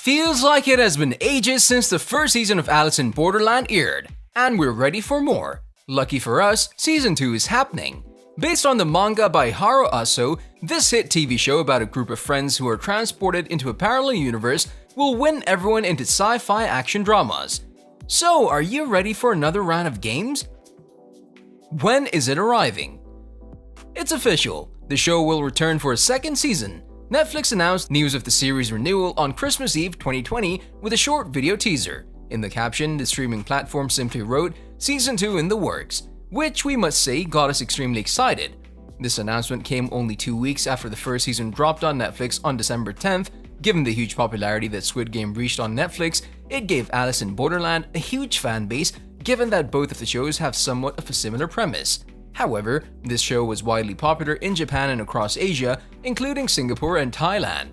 feels like it has been ages since the first season of Alice in Borderland aired, and we're ready for more. Lucky for us, Season 2 is happening. Based on the manga by Haru Aso, this hit TV show about a group of friends who are transported into a parallel universe will win everyone into sci-fi action dramas. So, are you ready for another round of games? When is it arriving? It's official, the show will return for a second season. Netflix announced news of the series renewal on Christmas Eve 2020 with a short video teaser. In the caption, the streaming platform simply wrote, "Season 2 in the works," which we must say got us extremely excited. This announcement came only 2 weeks after the first season dropped on Netflix on December 10th. Given the huge popularity that Squid Game reached on Netflix, it gave Alice in Borderland a huge fan base, given that both of the shows have somewhat of a similar premise. However, this show was widely popular in Japan and across Asia, including Singapore and Thailand.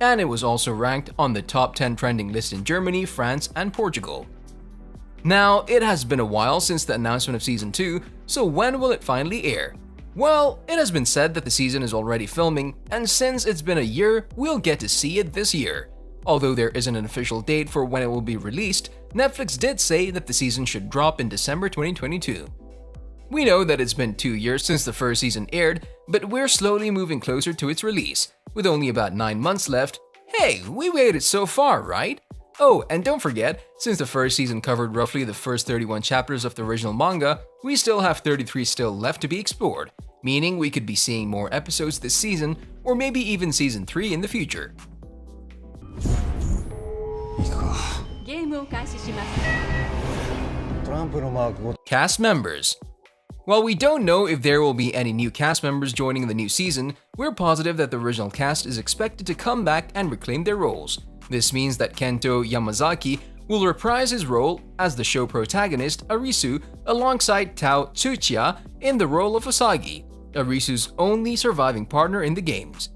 And it was also ranked on the top 10 trending list in Germany, France, and Portugal. Now, it has been a while since the announcement of Season 2, so when will it finally air? Well, it has been said that the season is already filming, and since it's been a year, we'll get to see it this year. Although there isn't an official date for when it will be released, Netflix did say that the season should drop in December 2022. We know that it's been 2 years since the first season aired, but we're slowly moving closer to its release. With only about 9 months left, hey, we waited so far, right? Oh, and don't forget, since the first season covered roughly the first 31 chapters of the original manga, we still have 33 still left to be explored, meaning we could be seeing more episodes this season, or maybe even Season 3 in the future. Cast members. While we don't know if there will be any new cast members joining the new season, we're positive that the original cast is expected to come back and reclaim their roles. This means that Kento Yamazaki will reprise his role as the show protagonist Arisu alongside Tsuchiya in the role of Usagi, Arisu's only surviving partner in the games.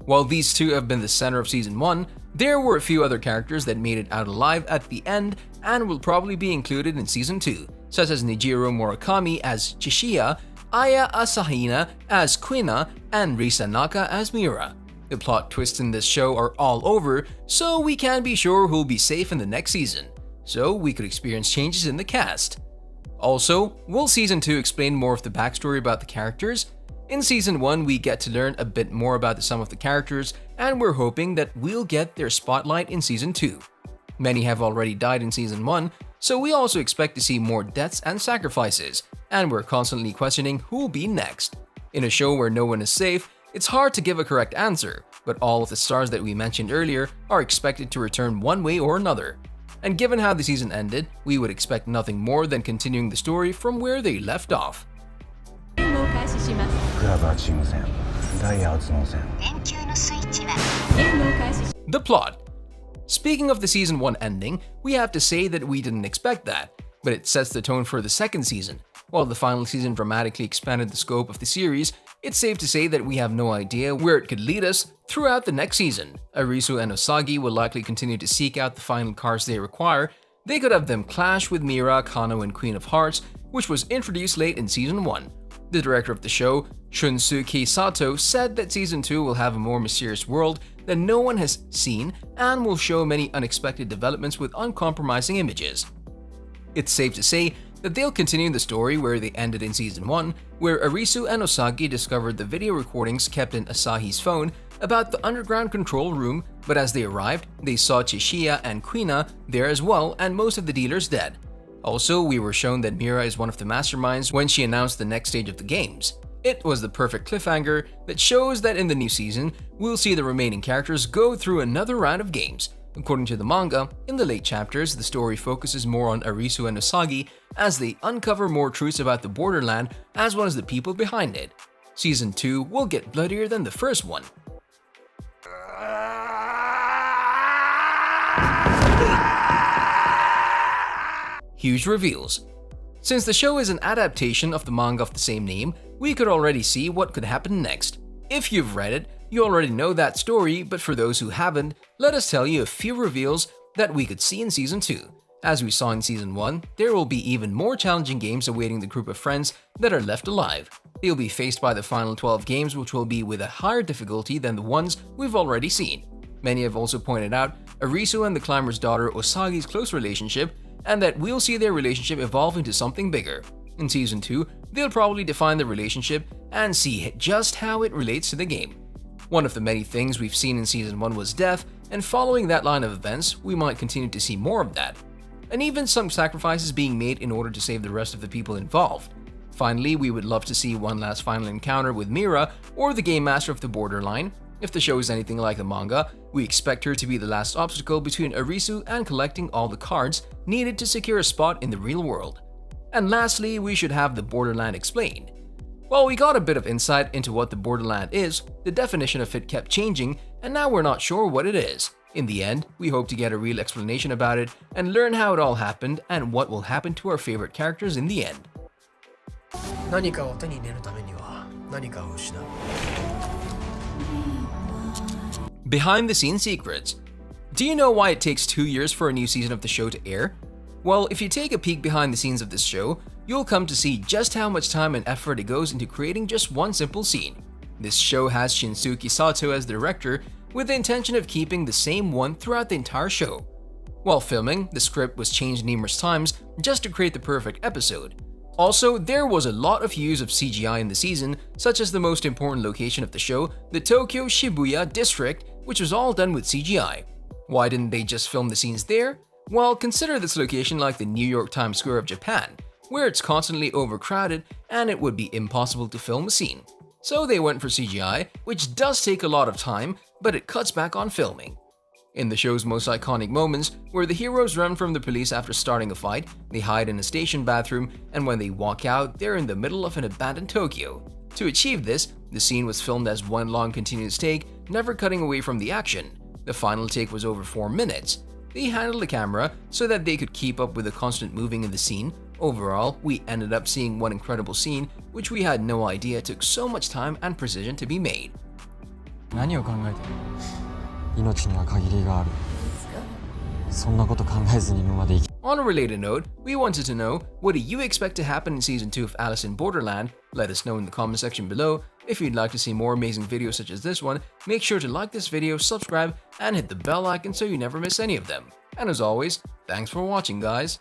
While these two have been the center of Season 1, there were a few other characters that made it out alive at the end and will probably be included in Season 2, such as Nijirô Murakami as Chishiya, Aya Asahina as Quina, and Risa Naka as Mira. The plot twists in this show are all over, so we can't be sure who'll be safe in the next season, so we could experience changes in the cast. Also, will Season 2 explain more of the backstory about the characters? In Season 1, we get to learn a bit more about some of the characters, and we're hoping that we'll get their spotlight in Season 2. Many have already died in Season 1, so we also expect to see more deaths and sacrifices, and we're constantly questioning who'll be next. In a show where no one is safe, it's hard to give a correct answer, but all of the stars that we mentioned earlier are expected to return one way or another. And given how the season ended, we would expect nothing more than continuing the story from where they left off. The plot. Speaking of the Season 1 ending, we have to say that we didn't expect that, but it sets the tone for the second season. While the final season dramatically expanded the scope of the series, it's safe to say that we have no idea where it could lead us throughout the next season. Arisu and Usagi will likely continue to seek out the final cards they require. They could have them clash with Mira, Kano, and Queen of Hearts, which was introduced late in Season 1. The director of the show, Shunsuke Sato, said that Season 2 will have a more mysterious world that no one has seen and will show many unexpected developments with uncompromising images. It's safe to say that they'll continue the story where they ended in Season 1, where Arisu and Usagi discovered the video recordings kept in Asahi's phone about the underground control room, but as they arrived, they saw Chishiya and Quina there as well and most of the dealers dead. Also, we were shown that Mira is one of the masterminds when she announced the next stage of the games. It was the perfect cliffhanger that shows that in the new season, we'll see the remaining characters go through another round of games. According to the manga, in the late chapters, the story focuses more on Arisu and Usagi as they uncover more truths about the Borderland as well as the people behind it. Season 2 will get bloodier than the first one. Huge reveals. Since the show is an adaptation of the manga of the same name, we could already see what could happen next. If you've read it, you already know that story, but for those who haven't, let us tell you a few reveals that we could see in Season 2. As we saw in Season 1, there will be even more challenging games awaiting the group of friends that are left alive. They'll be faced by the final 12 games, which will be with a higher difficulty than the ones we've already seen. Many have also pointed out Arisu and the climber's daughter Usagi's close relationship, and that we'll see their relationship evolve into something bigger. In Season 2, they'll probably define the relationship and see just how it relates to the game. One of the many things we've seen in Season 1 was death, and following that line of events, we might continue to see more of that. And even some sacrifices being made in order to save the rest of the people involved. Finally, we would love to see one last final encounter with Mira or the Game Master of the Borderline. If the show is anything like the manga, we expect her to be the last obstacle between Arisu and collecting all the cards needed to secure a spot in the real world. And lastly, we should have the Borderland explained. While we got a bit of insight into what the Borderland is, the definition of it kept changing, and now we're not sure what it is. In the end, we hope to get a real explanation about it and learn how it all happened and what will happen to our favorite characters in the end. 何かを手に入れるためには何かを失う Behind the scenes secrets. Do you know why it takes 2 years for a new season of the show to air? Well, if you take a peek behind the scenes of this show, you'll come to see just how much time and effort it goes into creating just one simple scene. This show has Shinsuke Sato as the director, with the intention of keeping the same one throughout the entire show. While filming, the script was changed numerous times just to create the perfect episode. Also, there was a lot of use of CGI in the season, such as the most important location of the show, the Tokyo Shibuya district, which was all done with CGI. Why didn't they just film the scenes there? Well, consider this location like the New York Times Square of Japan, where it's constantly overcrowded and it would be impossible to film a scene. So they went for CGI, which does take a lot of time, but it cuts back on filming. In the show's most iconic moments, where the heroes run from the police after starting a fight, they hide in a station bathroom, and when they walk out, they're in the middle of an abandoned Tokyo. To achieve this, the scene was filmed as one long continuous take, never cutting away from the action. The final take was over 4 minutes. They handled the camera so that they could keep up with the constant moving in the scene. Overall, we ended up seeing one incredible scene, which we had no idea took so much time and precision to be made. 何を考えてる？命には限りがある。そんなこと考えずに今まで生き On a related note, we wanted to know, what do you expect to happen in Season 2 of Alice in Borderland? Let us know in the comment section below. If you'd like to see more amazing videos such as this one, make sure to like this video, subscribe, and hit the bell icon so you never miss any of them. And as always, thanks for watching, guys.